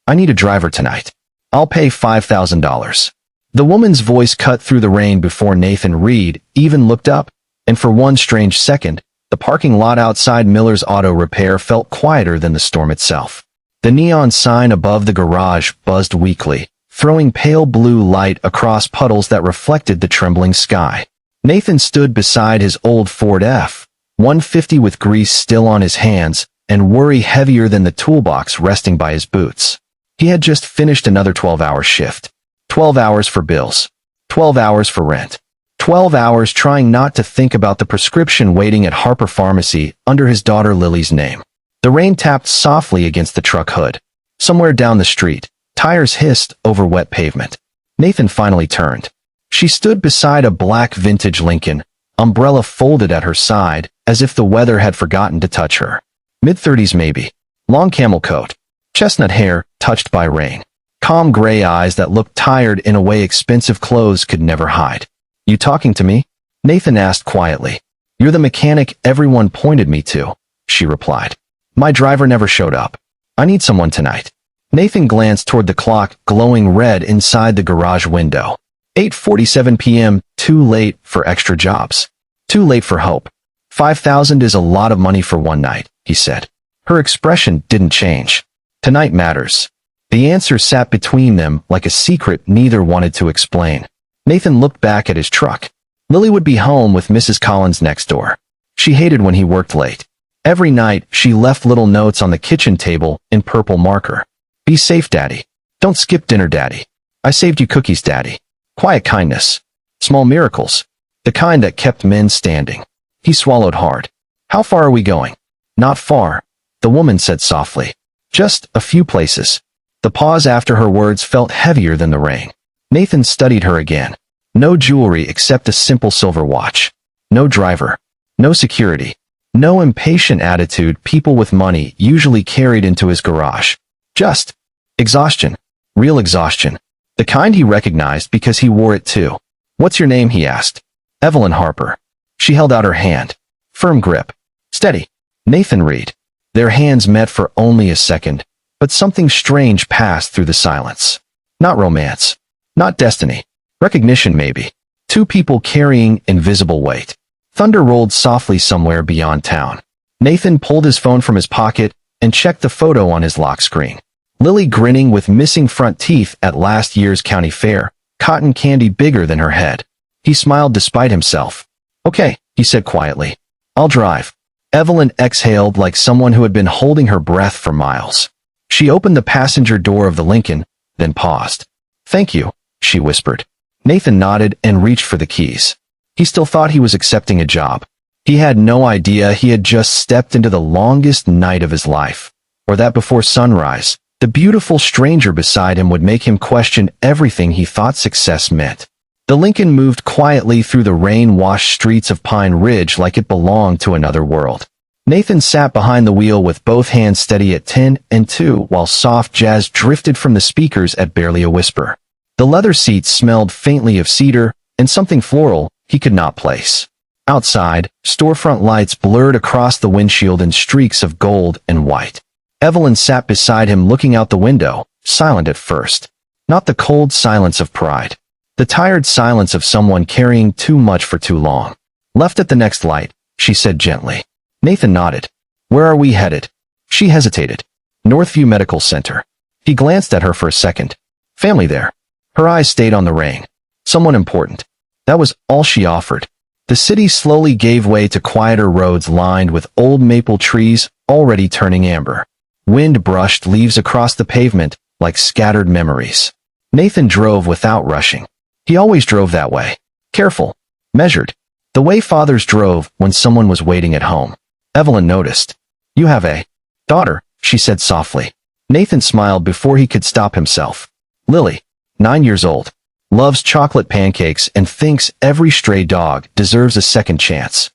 I need a driver tonight. I'll pay $5,000. The woman's voice cut through the rain before Nathan Reed even looked up, and for one strange second, the parking lot outside Miller's Auto Repair felt quieter than the storm itself. The neon sign above the garage buzzed weakly, throwing pale blue light across puddles that reflected the trembling sky. Nathan stood beside his old Ford F-150 with grease still on his hands and worry heavier than the toolbox resting by his boots. He had just finished another 12-hour shift. 12 hours for bills. 12 hours for rent. 12 hours trying not to think about the prescription waiting at Harper Pharmacy under his daughter Lily's name. The rain tapped softly against the truck hood. Somewhere down the street, tires hissed over wet pavement. Nathan finally turned. She stood beside a black vintage Lincoln, umbrella folded at her side, as if the weather had forgotten to touch her. Mid-30s maybe. Long camel coat. Chestnut hair, touched by rain. Calm gray eyes that looked tired in a way expensive clothes could never hide. You talking to me? Nathan asked quietly. You're the mechanic everyone pointed me to, she replied. My driver never showed up. I need someone tonight. Nathan glanced toward the clock glowing red inside the garage window. 8:47 p.m., too late for extra jobs. Too late for hope. 5,000 is a lot of money for one night, he said. Her expression didn't change. Tonight matters. The answer sat between them like a secret neither wanted to explain. Nathan looked back at his truck. Lily would be home with Mrs. Collins next door. She hated when he worked late. Every night, she left little notes on the kitchen table in purple marker. Be safe, Daddy. Don't skip dinner, Daddy. I saved you cookies, Daddy. Quiet kindness. Small miracles. The kind that kept men standing. He swallowed hard. How far are we going? Not far, the woman said softly. Just a few places. The pause after her words felt heavier than the rain. Nathan studied her again. No jewelry except a simple silver watch. No driver. No security. No impatient attitude people with money usually carried into his garage. Just exhaustion. Real exhaustion. The kind he recognized because he wore it too. What's your name? He asked. Evelyn Harper. She held out her hand. Firm grip. Steady. Nathan Reed. Their hands met for only a second, but something strange passed through the silence. Not romance. Not destiny. Recognition maybe. Two people carrying invisible weight. Thunder rolled softly somewhere beyond town. Nathan pulled his phone from his pocket and checked the photo on his lock screen. Lily grinning with missing front teeth at last year's county fair, cotton candy bigger than her head. He smiled despite himself. Okay, he said quietly. I'll drive. Evelyn exhaled like someone who had been holding her breath for miles. She opened the passenger door of the Lincoln, then paused. Thank you, she whispered. Nathan nodded and reached for the keys. He still thought he was accepting a job. He had no idea he had just stepped into the longest night of his life, or that before sunrise, the beautiful stranger beside him would make him question everything he thought success meant. The Lincoln moved quietly through the rain-washed streets of Pine Ridge like it belonged to another world. Nathan sat behind the wheel with both hands steady at 10 and 2 while soft jazz drifted from the speakers at barely a whisper. The leather seats smelled faintly of cedar and something floral he could not place. Outside, storefront lights blurred across the windshield in streaks of gold and white. Evelyn sat beside him looking out the window, silent at first. Not the cold silence of pride. The tired silence of someone carrying too much for too long. Left at the next light, she said gently. Nathan nodded. Where are we headed? She hesitated. Northview Medical Center. He glanced at her for a second. Family there. Her eyes stayed on the rain. Someone important. That was all she offered. The city slowly gave way to quieter roads lined with old maple trees already turning amber. Wind brushed leaves across the pavement like scattered memories. Nathan drove without rushing. He always drove that way. Careful. Measured. The way fathers drove when someone was waiting at home. Evelyn noticed. You have a daughter, she said softly. Nathan smiled before he could stop himself. Lily, 9 years old. Loves chocolate pancakes and thinks every stray dog deserves a second chance.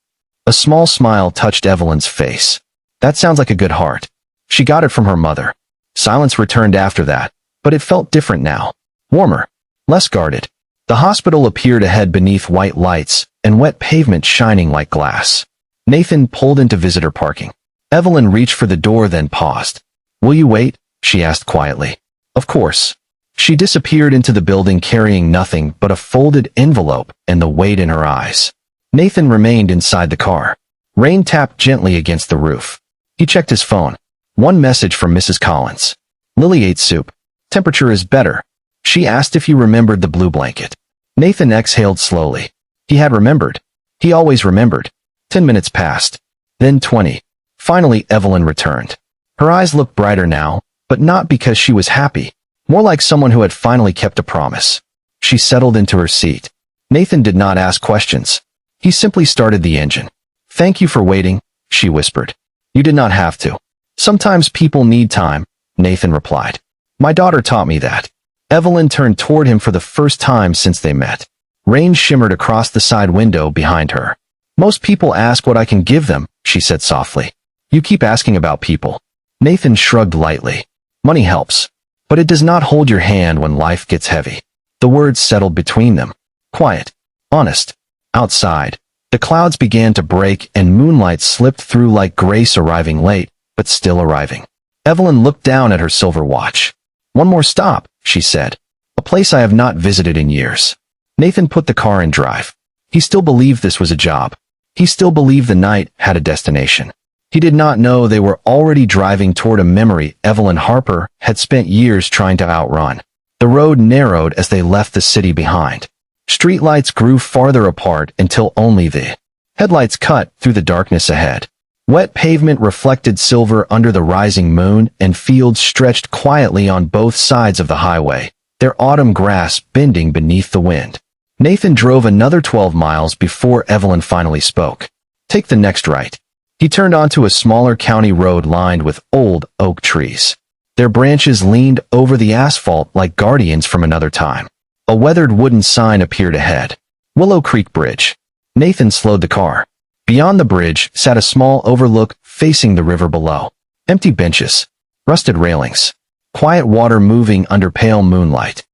A small smile touched Evelyn's face. That sounds like a good heart. She got it from her mother. Silence returned after that, but it felt different now. Warmer. Less guarded. The hospital appeared ahead beneath white lights and wet pavement shining like glass. Nathan pulled into visitor parking. Evelyn reached for the door then paused. Will you wait? She asked quietly. Of course. She disappeared into the building carrying nothing but a folded envelope and the weight in her eyes. Nathan remained inside the car. Rain tapped gently against the roof. He checked his phone. One message from Mrs. Collins. Lily ate soup. Temperature is better. She asked if he remembered the blue blanket. Nathan exhaled slowly. He had remembered. He always remembered. 10 minutes passed. Then 20. Finally, Evelyn returned. Her eyes looked brighter now, but not because she was happy. More like someone who had finally kept a promise. She settled into her seat. Nathan did not ask questions. He simply started the engine. Thank you for waiting, she whispered. You did not have to. Sometimes people need time, Nathan replied. My daughter taught me that. Evelyn turned toward him for the first time since they met. Rain shimmered across the side window behind her. Most people ask what I can give them, she said softly. You keep asking about people. Nathan shrugged lightly. Money helps. But it does not hold your hand when life gets heavy. The words settled between them. Quiet. Honest. Outside, the clouds began to break and moonlight slipped through like grace arriving late, but still arriving. Evelyn looked down at her silver watch. One more stop, she said. A place I have not visited in years. Nathan put the car in drive. He still believed this was a job. He still believed the night had a destination. He did not know they were already driving toward a memory Evelyn Harper had spent years trying to outrun. The road narrowed as they left the city behind. Streetlights grew farther apart until only the headlights cut through the darkness ahead. Wet pavement reflected silver under the rising moon, and fields stretched quietly on both sides of the highway, their autumn grass bending beneath the wind. Nathan drove another 12 miles before Evelyn finally spoke. Take the next right. He turned onto a smaller county road lined with old oak trees. Their branches leaned over the asphalt like guardians from another time. A weathered wooden sign appeared ahead. Willow Creek Bridge. Nathan slowed the car. Beyond the bridge sat a small overlook facing the river below. Empty benches. Rusted railings. Quiet water moving under pale moonlight.